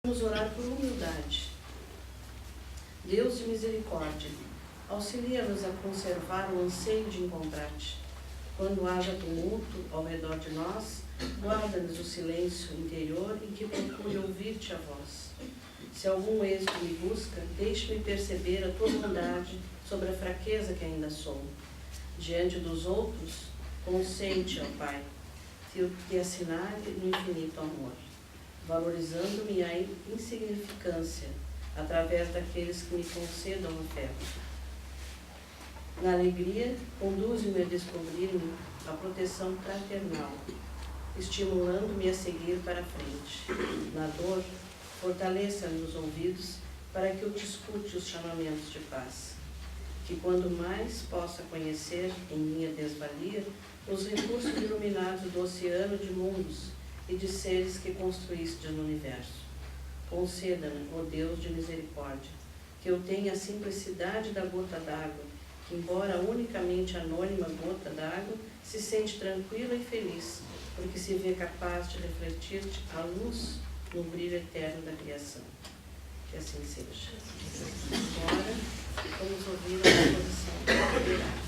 Vamos orar por humildade. Deus de misericórdia, auxilia-nos a conservar o anseio de encontrar-te. Quando haja tumulto ao redor de nós, guarda-nos o silêncio interior em que procure ouvir-te a voz. Se algum êxito me busca, deixe-me perceber a tua bondade sobre a fraqueza que ainda sou. Diante dos outros, consente, ó Pai, te assinale no infinito amor, valorizando minha insignificância através daqueles que me concedam afeto. Na alegria, conduze-me a descobrir-me a proteção fraternal, estimulando-me a seguir para a frente. Na dor, fortaleça-me os ouvidos para que eu te escute os chamamentos de paz. Que quando mais possa conhecer, em minha desvalia, os recursos iluminados do oceano de mundos e de seres que construíste no universo. Conceda-me, ó Deus de misericórdia, que eu tenha a simplicidade da gota d'água, que, embora unicamente anônima gota d'água, se sente tranquila e feliz, porque se vê capaz de refletir-te a luz no brilho eterno da criação. Que assim seja. Agora, vamos ouvir a exposição do orar.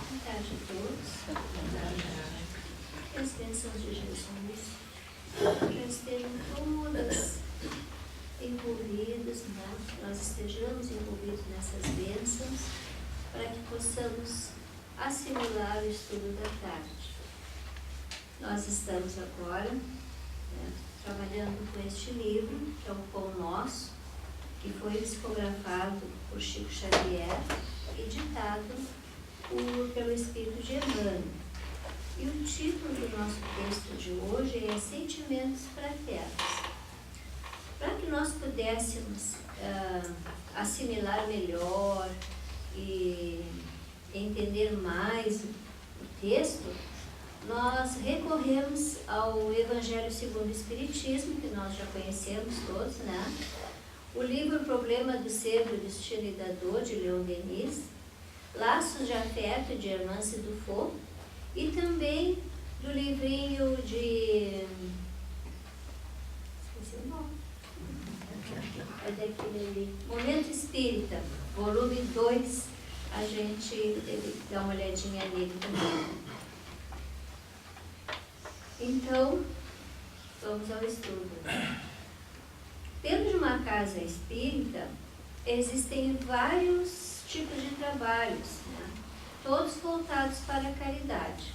Boa tarde a todos. Boa tarde. Que as bênçãos de Jesus já estejam todas envolvidas, né? Nós estejamos envolvidos nessas bênçãos para que possamos assimilar o estudo da tarde. Nós estamos agora, né, trabalhando com este livro, que é o Pão Nosso, que foi psicografado por Chico Xavier e ditado pelo Espírito de Emmanuel. E o título do nosso texto de hoje é Sentimentos Fraternos. Para que nós pudéssemos assimilar melhor e entender mais o texto, nós recorremos ao Evangelho segundo o Espiritismo, que nós já conhecemos todos, né? O livro Problema do Ser, do Destino e da Dor, de Leon Denis, Laços de Afeto, de Hermance Dufault, e também do livrinho de... esqueci o nome. É daquele ali, Momento Espírita, volume 2, a gente deve dar uma olhadinha nele também. Então, vamos ao estudo. Dentro de uma casa espírita, existem vários tipos de trabalhos, né? Todos voltados para a caridade.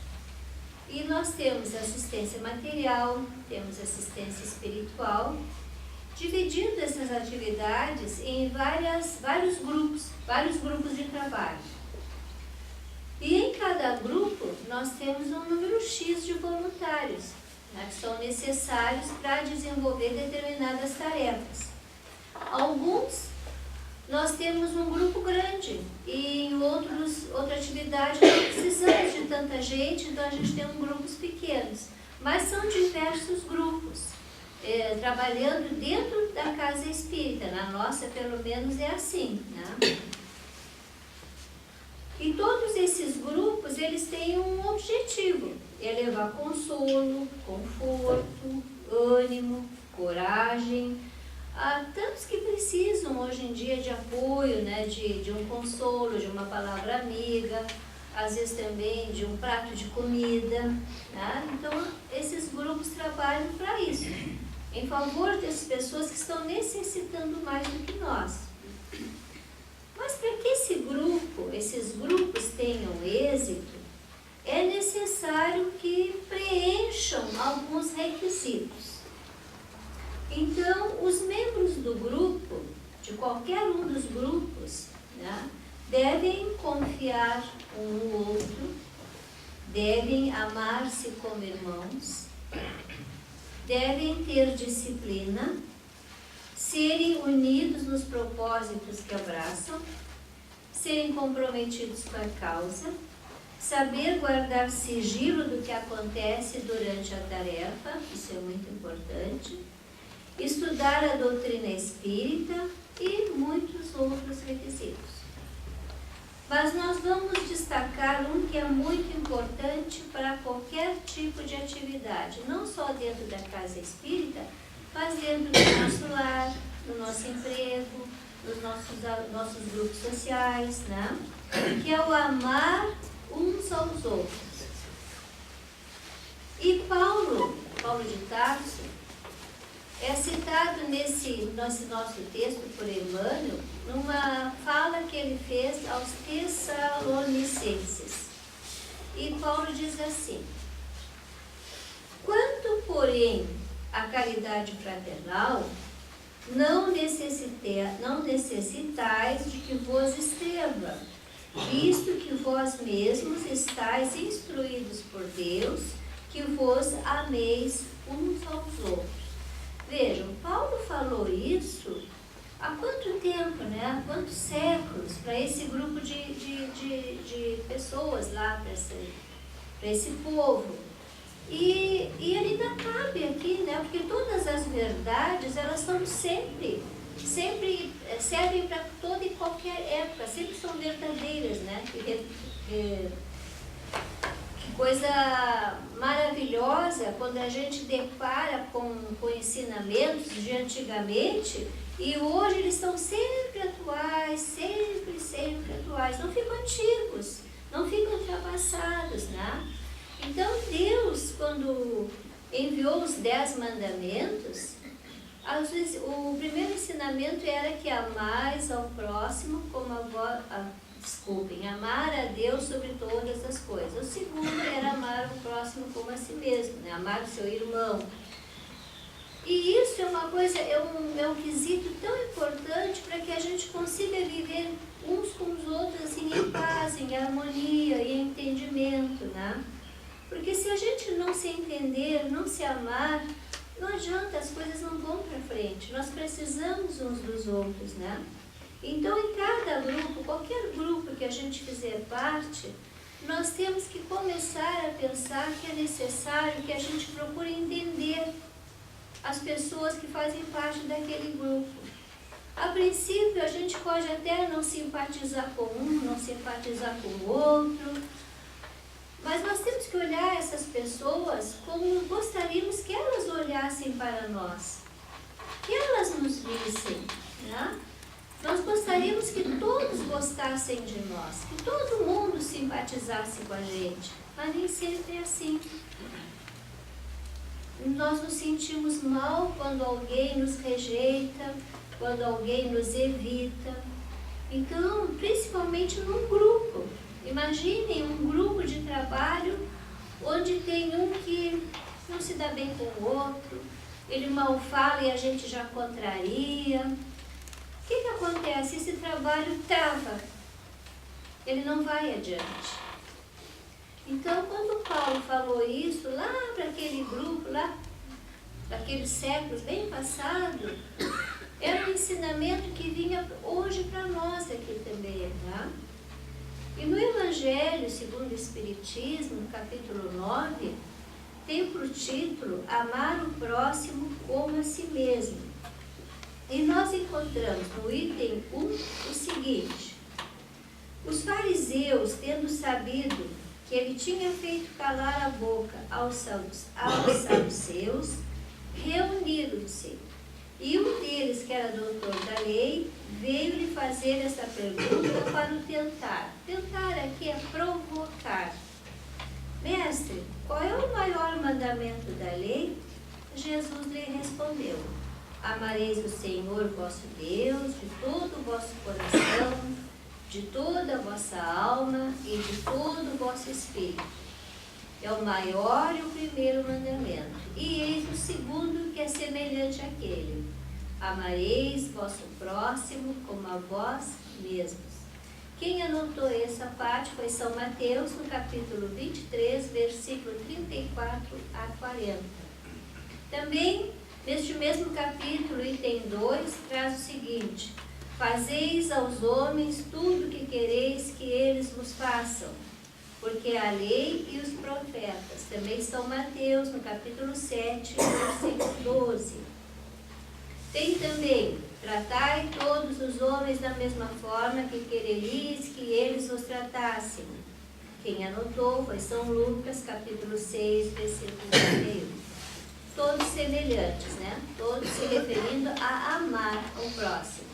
E nós temos assistência material, temos assistência espiritual, dividindo essas atividades em vários grupos de trabalho. E em cada grupo nós temos um número X de voluntários, né, que são necessários para desenvolver determinadas tarefas. Alguns nós temos um grupo grande e em outra atividade não precisamos de tanta gente, então a gente tem grupos pequenos. Mas são diversos grupos, trabalhando dentro da casa espírita. Na nossa, pelo menos, é assim, né? E todos esses grupos, eles têm um objetivo, é levar consolo, conforto, ânimo, coragem, a tantos que precisam hoje em dia de apoio, né, de um consolo, de uma palavra amiga, às vezes também de um prato de comida, né? Então, esses grupos trabalham para isso, em favor das pessoas que estão necessitando mais do que nós. Mas para que esses grupos tenham êxito, é necessário que preencham alguns requisitos. Então, os membros do grupo, de qualquer um dos grupos, né, devem confiar um no outro, devem amar-se como irmãos, devem ter disciplina, serem unidos nos propósitos que abraçam, serem comprometidos com a causa, saber guardar sigilo do que acontece durante a tarefa, isso é muito importante, estudar a doutrina espírita e muitos outros requisitos. Mas nós vamos destacar um que é muito importante para qualquer tipo de atividade, não só dentro da casa espírita, mas dentro do nosso lar, no nosso emprego, nos nossos grupos sociais, né? Que é o amar uns aos outros. E Paulo de Tarso, é citado nesse nosso texto por Emmanuel, numa fala que ele fez aos Tessalonicenses. E Paulo diz assim: quanto, porém, à caridade fraternal, não necessitais de que vos escreva, visto que vós mesmos estáis instruídos por Deus, que vos ameis uns aos outros. Vejam, Paulo falou isso há quanto tempo, né? Há quantos séculos para esse grupo de pessoas lá, para esse povo. E ele ainda cabe aqui, né? Porque todas as verdades, elas são sempre servem para toda e qualquer época, sempre são verdadeiras, né? Que coisa maravilhosa quando a gente depara com ensinamentos de antigamente e hoje eles estão sempre atuais, sempre atuais, não ficam antigos, não ficam ultrapassados, né? Então Deus, quando enviou os 10 mandamentos, às vezes, o primeiro ensinamento era que amais ao próximo como amar a Deus sobre todas as coisas. O segundo era amar o próximo como a si mesmo, né? Amar o seu irmão. E isso é uma coisa, é um quesito tão importante para que a gente consiga viver uns com os outros assim, em paz, em harmonia, em entendimento, né? Porque se a gente não se entender, não se amar, não adianta, as coisas não vão para frente. Nós precisamos uns dos outros, né? Então, em cada grupo, qualquer grupo que a gente fizer parte, nós temos que começar a pensar que é necessário que a gente procure entender as pessoas que fazem parte daquele grupo. A princípio, a gente pode até não simpatizar com um, não simpatizar com o outro, mas nós temos que olhar essas pessoas como gostaríamos que elas olhassem para nós, que elas nos vissem, né? Nós gostaríamos que todos gostassem de nós, que todo mundo simpatizasse com a gente, mas nem sempre é assim. Nós nos sentimos mal quando alguém nos rejeita, quando alguém nos evita. Então, principalmente num grupo. Imaginem um grupo de trabalho onde tem um que não se dá bem com o outro, ele mal fala e a gente já contraria. O que acontece? Esse trabalho trava, ele não vai adiante. Então, quando Paulo falou isso, lá para aquele grupo, lá daqueles séculos bem passados, era um ensinamento que vinha hoje para nós aqui também, tá? E no Evangelho, segundo o Espiritismo, no capítulo 9, tem por título Amar o Próximo como a si mesmo. E nós encontramos no item 1 o seguinte: os fariseus, tendo sabido que ele tinha feito calar a boca aos saduceus, reuniram-se. E um deles, que era doutor da lei, veio-lhe fazer essa pergunta para o tentar. Tentar aqui é provocar. Mestre, qual é o maior mandamento da lei? Jesus lhe respondeu: amareis o Senhor vosso Deus de todo o vosso coração, de toda a vossa alma e de todo o vosso espírito. É o maior e o primeiro mandamento. E eis o segundo, que é semelhante àquele: amareis vosso próximo como a vós mesmos. Quem anotou essa parte foi São Mateus, no capítulo 23, versículo 34 a 40. Também, neste mesmo capítulo, item 2, traz o seguinte: fazeis aos homens tudo o que quereis que eles vos façam, porque a lei e os profetas. Também São Mateus, no capítulo 7, versículo 12. Tem também Tratai todos os homens da mesma forma que quererias que eles os tratassem. Quem anotou foi São Lucas, capítulo 6, versículo 31. Todos semelhantes, né? Todos se referindo a amar o próximo.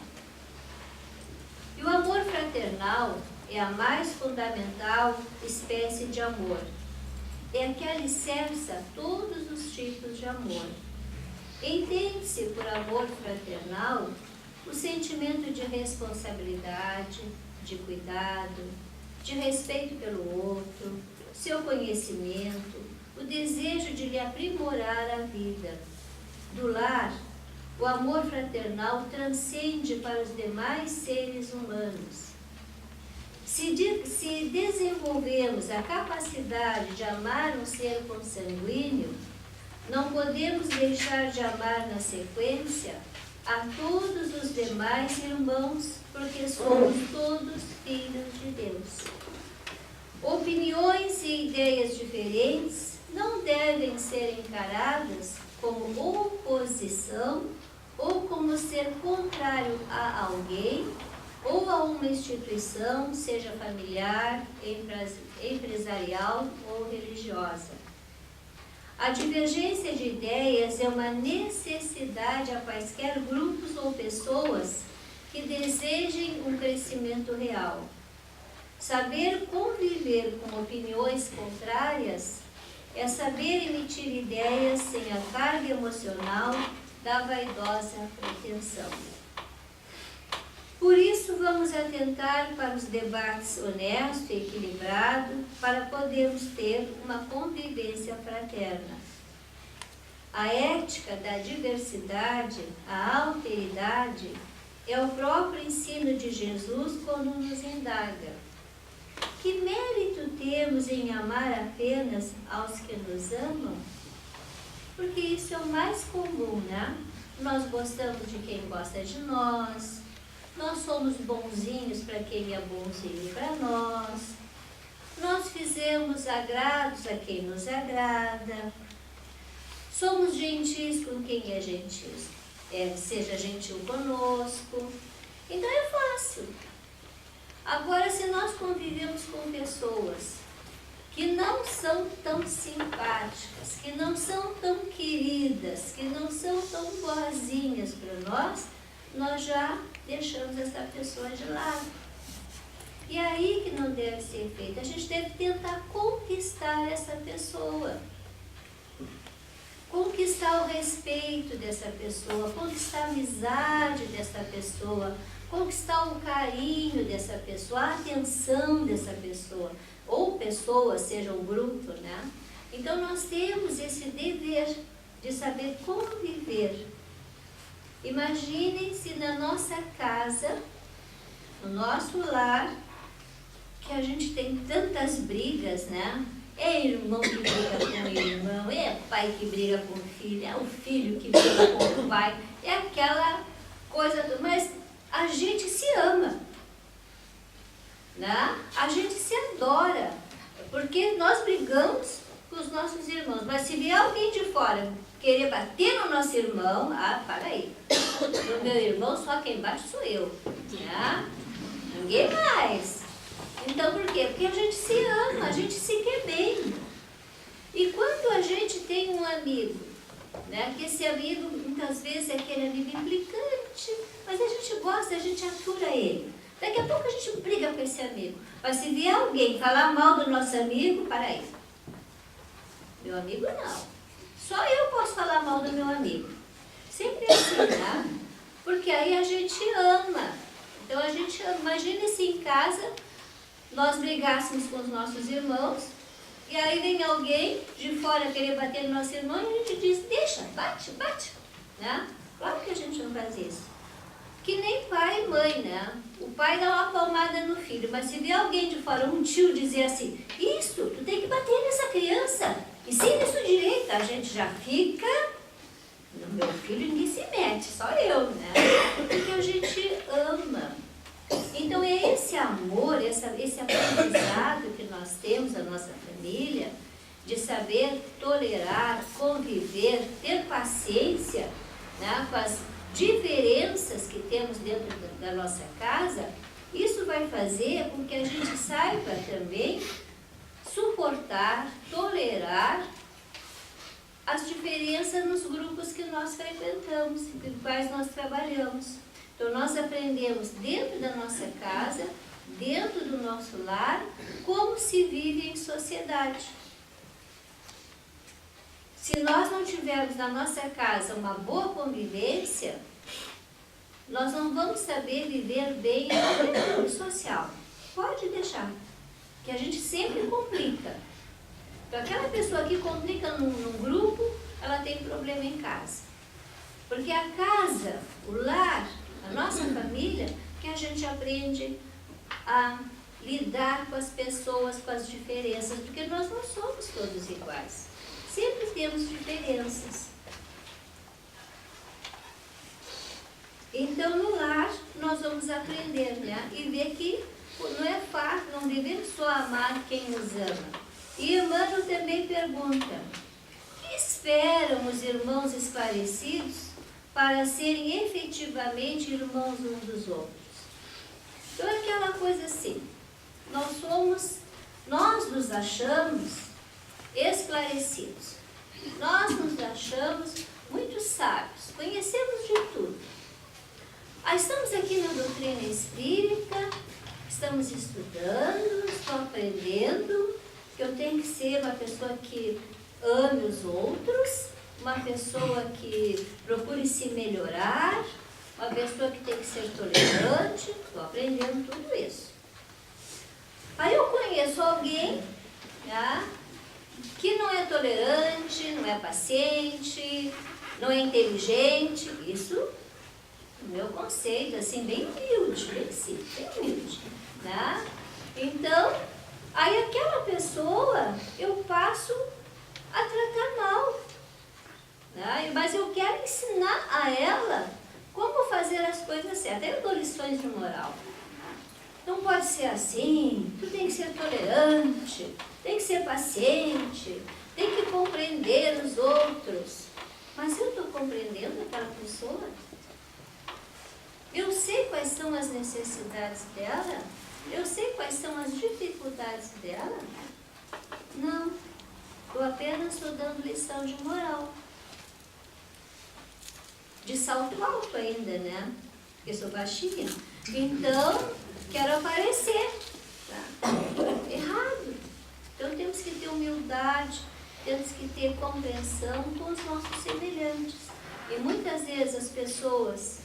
E o amor fraternal é a mais fundamental espécie de amor. É a que alicerça todos os tipos de amor. Entende-se por amor fraternal o sentimento de responsabilidade, de cuidado, de respeito pelo outro, seu conhecimento, o desejo de lhe aprimorar a vida. Do lar, o amor fraternal transcende para os demais seres humanos. Se desenvolvemos a capacidade de amar um ser consanguíneo, não podemos deixar de amar na sequência a todos os demais irmãos, porque somos todos filhos de Deus. Opiniões e ideias diferentes não devem ser encaradas como oposição ou como ser contrário a alguém ou a uma instituição, seja familiar, empresarial ou religiosa. A divergência de ideias é uma necessidade a quaisquer grupos ou pessoas que desejem um crescimento real. Saber conviver com opiniões contrárias é saber emitir ideias sem a carga emocional da vaidosa pretensão. Por isso, vamos atentar para os debates honesto e equilibrado para podermos ter uma convivência fraterna. A ética da diversidade, a alteridade, é o próprio ensino de Jesus quando nos indaga: que mérito temos em amar apenas aos que nos amam? Porque isso é o mais comum, né? Nós gostamos de quem gosta de nós. Nós somos bonzinhos para quem é bonzinho para nós. Nós fizemos agrados a quem nos agrada. Somos gentis com quem é gentil. Seja gentil conosco. Então é fácil. Agora, se nós convivemos com pessoas que não são tão simpáticas, que não são tão queridas, que não são tão boazinhas para nós já deixamos essa pessoa de lado. E aí que não deve ser feito. A gente deve tentar conquistar essa pessoa. Conquistar o respeito dessa pessoa, conquistar a amizade dessa pessoa, conquistar o carinho dessa pessoa, a atenção dessa pessoa. Ou pessoa, seja um grupo, né? Então nós temos esse dever de saber conviver. Imaginem se na nossa casa, no nosso lar, que a gente tem tantas brigas, né? É irmão que briga com o irmão, é pai que briga com o filho, é o filho que briga com o pai, é aquela coisa, mas a gente se ama, né? A gente se adora, porque nós brigamos com os nossos irmãos, mas se vier alguém de fora querer bater no nosso irmão, para aí, no meu irmão só quem bate sou eu, né? Ninguém mais. Então por quê? Porque a gente se ama, a gente se quer bem. E quando a gente tem um amigo, né, que esse amigo muitas vezes é aquele amigo implicante, mas a gente gosta, a gente atura ele. Daqui a pouco a gente briga com esse amigo. Mas se vier alguém falar mal do nosso amigo, para aí. Meu amigo não. Só eu posso falar mal do meu amigo. Sempre assim, né? Porque aí a gente ama. Então a gente ama. Imagine se em casa nós brigássemos com os nossos irmãos e aí vem alguém de fora querer bater no nosso irmão e a gente diz, deixa, bate, né? Claro que a gente não faz isso. Que nem pai e mãe, né? O pai dá uma palmada no filho, mas se vier alguém de fora, um tio, dizer assim, isso, tu tem que bater nessa criança, ensina isso direito, a gente já fica, no meu filho ninguém se mete, só eu, né? Porque a gente ama. Então é esse amor, esse aprendizado que nós temos na nossa família, de saber tolerar, conviver, ter paciência, né, com as diferenças diferenças que temos dentro da nossa casa, isso vai fazer com que a gente saiba também suportar, tolerar as diferenças nos grupos que nós frequentamos, com os quais nós trabalhamos. Então, nós aprendemos dentro da nossa casa, dentro do nosso lar, como se vive em sociedade. Se nós não tivermos na nossa casa uma boa convivência, nós não vamos saber viver bem em grupo social. Pode deixar, que a gente sempre complica. Então, aquela pessoa que complica num grupo, ela tem problema em casa. Porque a casa, o lar, a nossa família, que a gente aprende a lidar com as pessoas, com as diferenças, porque nós não somos todos iguais. Sempre temos diferenças. Então, no lar, nós vamos aprender, né? E ver que não é fácil, não devemos só amar quem nos ama. E Emmanuel também pergunta: o que esperam os irmãos esclarecidos para serem efetivamente irmãos uns dos outros? Então, é aquela coisa assim, nós nos achamos esclarecidos. Nós nos achamos muito sábios, conhecemos de tudo. Estamos aqui na doutrina espírita, estamos estudando, estou aprendendo que eu tenho que ser uma pessoa que ame os outros, uma pessoa que procure se melhorar, uma pessoa que tem que ser tolerante. Estou aprendendo tudo isso. Aí eu conheço alguém, né, que não é tolerante, não é paciente, não é inteligente. Isso, no meu conceito, assim, bem humilde, bem simples, bem humilde, né? Então, aí aquela pessoa eu passo a tratar mal, né? Mas eu quero ensinar a ela como fazer as coisas certas. Eu dou lições de moral. Não pode ser assim, tu tem que ser tolerante, tem que ser paciente, tem que compreender os outros. Mas eu estou compreendendo aquela pessoa? Eu sei quais são as necessidades dela? Eu sei quais são as dificuldades dela? Não, eu apenas estou dando lição de moral. De salto alto ainda, né? Porque sou baixinha. Então, quero aparecer. Tá? Errado. Então, temos que ter humildade, temos que ter compreensão com os nossos semelhantes. E muitas vezes as pessoas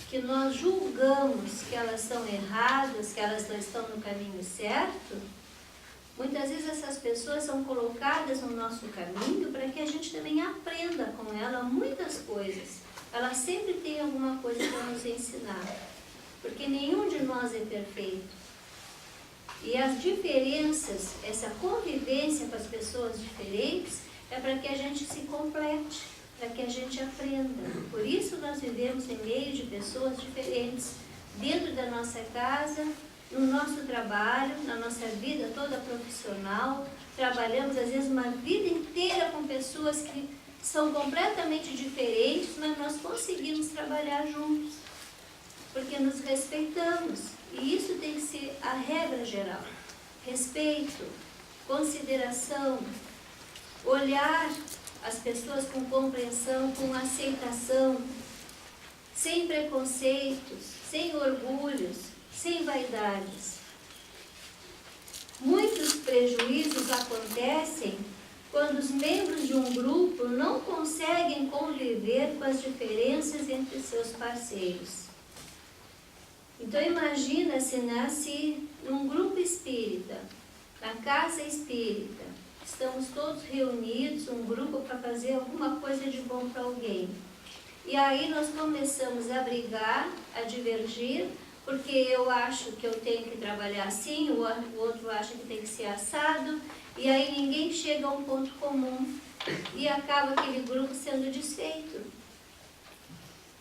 que nós julgamos que elas estão erradas, que elas não estão no caminho certo, muitas vezes essas pessoas são colocadas no nosso caminho para que a gente também aprenda com ela muitas coisas. Ela sempre tem alguma coisa para nos ensinar, porque nenhum de nós é perfeito. E as diferenças, essa convivência com as pessoas diferentes, é para que a gente se complete, para que a gente aprenda. Por isso nós vivemos em meio de pessoas diferentes, dentro da nossa casa, no nosso trabalho, na nossa vida toda profissional. Trabalhamos às vezes uma vida inteira com pessoas que são completamente diferentes, mas nós conseguimos trabalhar juntos, porque nos respeitamos. E isso tem que ser a regra geral. Respeito, consideração, olhar as pessoas com compreensão, com aceitação, sem preconceitos, sem orgulhos, sem vaidades. Muitos prejuízos acontecem quando os membros de um grupo não conseguem conviver com as diferenças entre seus parceiros. Então imagina-se, né, se num grupo espírita, na casa espírita, estamos todos reunidos, um grupo para fazer alguma coisa de bom para alguém. E aí nós começamos a brigar, a divergir, porque eu acho que eu tenho que trabalhar assim, o outro acha que tem que ser assado, e aí ninguém chega a um ponto comum e acaba aquele grupo sendo desfeito.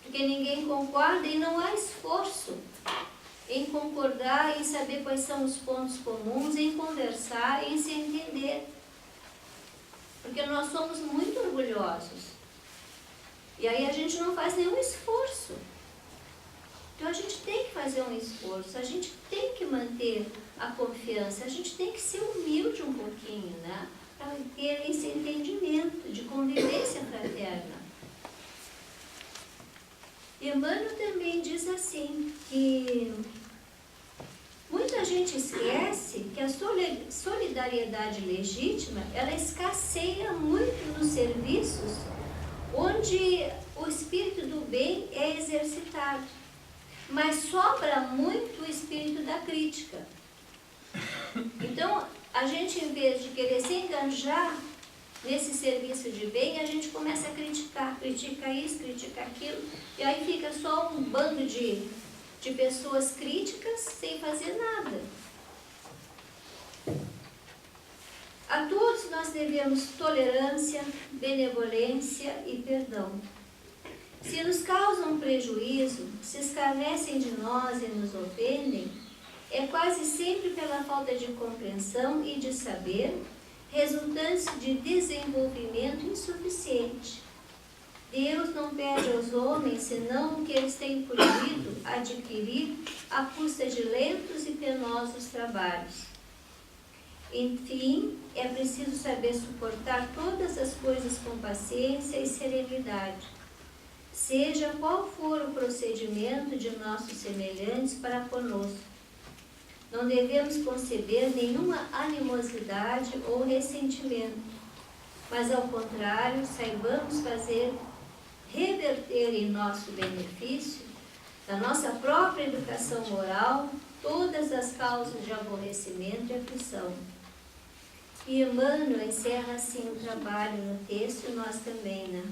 Porque ninguém concorda e não há esforço em concordar, em saber quais são os pontos comuns, em conversar, em se entender. Porque nós somos muito orgulhosos. E aí a gente não faz nenhum esforço Então a gente tem que fazer um esforço, a gente tem que manter a confiança, a gente tem que ser humilde um pouquinho, né? Para ter esse entendimento de convivência fraterna. Emmanuel também diz assim, que muita gente esquece que a solidariedade legítima, ela escasseia muito nos serviços onde o espírito do bem é exercitado, mas sobra muito o espírito da crítica. Então, a gente, em vez de querer se enganjar nesse serviço de bem, a gente começa a criticar, critica isso, critica aquilo, e aí fica só um bando de pessoas críticas sem fazer nada. A todos nós devemos tolerância, benevolência e perdão. Se nos causam prejuízo, se escarnecem de nós e nos ofendem, é quase sempre pela falta de compreensão e de saber, resultantes de desenvolvimento insuficiente. Deus não pede aos homens senão o que eles têm podido adquirir à custa de lentos e penosos trabalhos. Enfim, é preciso saber suportar todas as coisas com paciência e serenidade, seja qual for o procedimento de nossos semelhantes para conosco. Não devemos conceber nenhuma animosidade ou ressentimento, mas, ao contrário, saibamos fazer reverter em nosso benefício, na nossa própria educação moral, todas as causas de aborrecimento e aflição. E Emmanuel encerra assim o trabalho no texto, e nós também, né?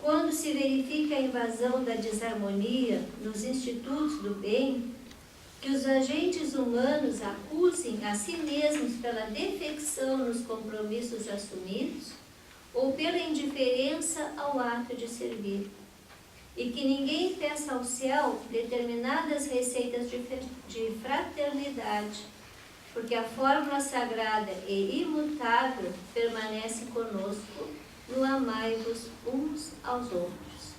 Quando se verifica a invasão da desarmonia nos institutos do bem, que os agentes humanos acusem a si mesmos pela defecção nos compromissos assumidos ou pela indiferença ao ato de servir, e que ninguém peça ao céu determinadas receitas de fraternidade, porque a fórmula sagrada e imutável permanece conosco no amai-vos uns aos outros.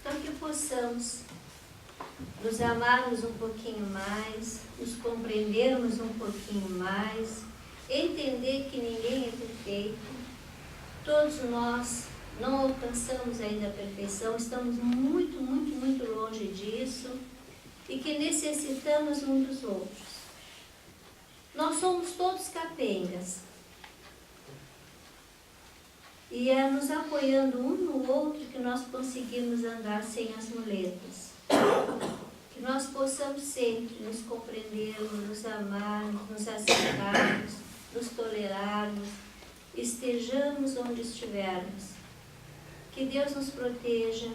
Então, que possamos nos amarmos um pouquinho mais, nos compreendermos um pouquinho mais, entender que ninguém é perfeito, todos nós não alcançamos ainda a perfeição, estamos muito, muito, muito longe disso, e que necessitamos um dos outros. Nós somos todos capengas, e é nos apoiando um no outro que nós conseguimos andar sem as muletas. Que nós possamos sempre nos compreendermos, nos amarmos, nos aceitarmos, nos tolerarmos, estejamos onde estivermos. Que Deus nos proteja,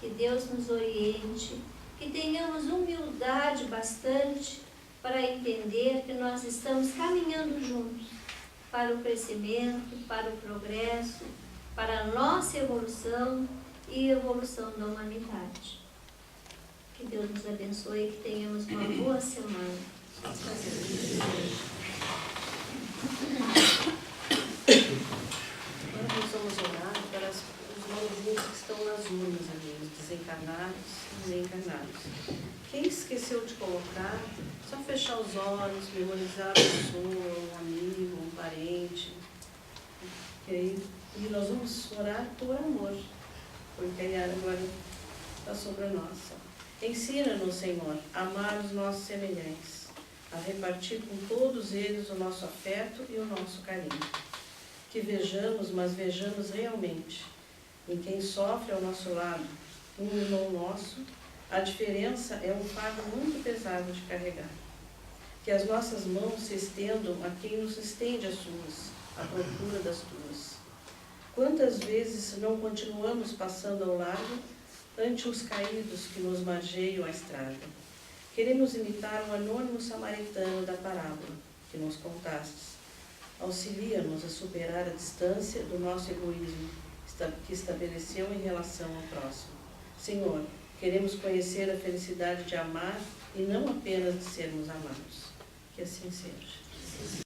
que Deus nos oriente, que tenhamos humildade bastante para entender que nós estamos caminhando juntos para o crescimento, para o progresso, para a nossa evolução e evolução da humanidade. Que Deus nos abençoe e que tenhamos uma boa semana. Agora nós vamos orar para os irmãozinhos que estão nas urnas ali, os desencarnados e desencarnados. Quem esqueceu de colocar, só fechar os olhos, memorizar a pessoa, um amigo, um parente. E nós vamos orar por amor, porque a Yara agora está sobre nós. Ensina-nos, Senhor, a amar os nossos semelhantes, a repartir com todos eles o nosso afeto e o nosso carinho. Que vejamos, mas vejamos realmente, em quem sofre ao nosso lado, um irmão nosso, a diferença é um fardo muito pesado de carregar. Que as nossas mãos se estendam a quem nos estende as suas, à procura das tuas. Quantas vezes não continuamos passando ao largo ante os caídos que nos margeiam a estrada? Queremos imitar o anônimo samaritano da parábola que nos contastes. Auxilia-nos a superar a distância do nosso egoísmo que estabeleceu em relação ao próximo. Senhor, queremos conhecer a felicidade de amar e não apenas de sermos amados. Que assim seja.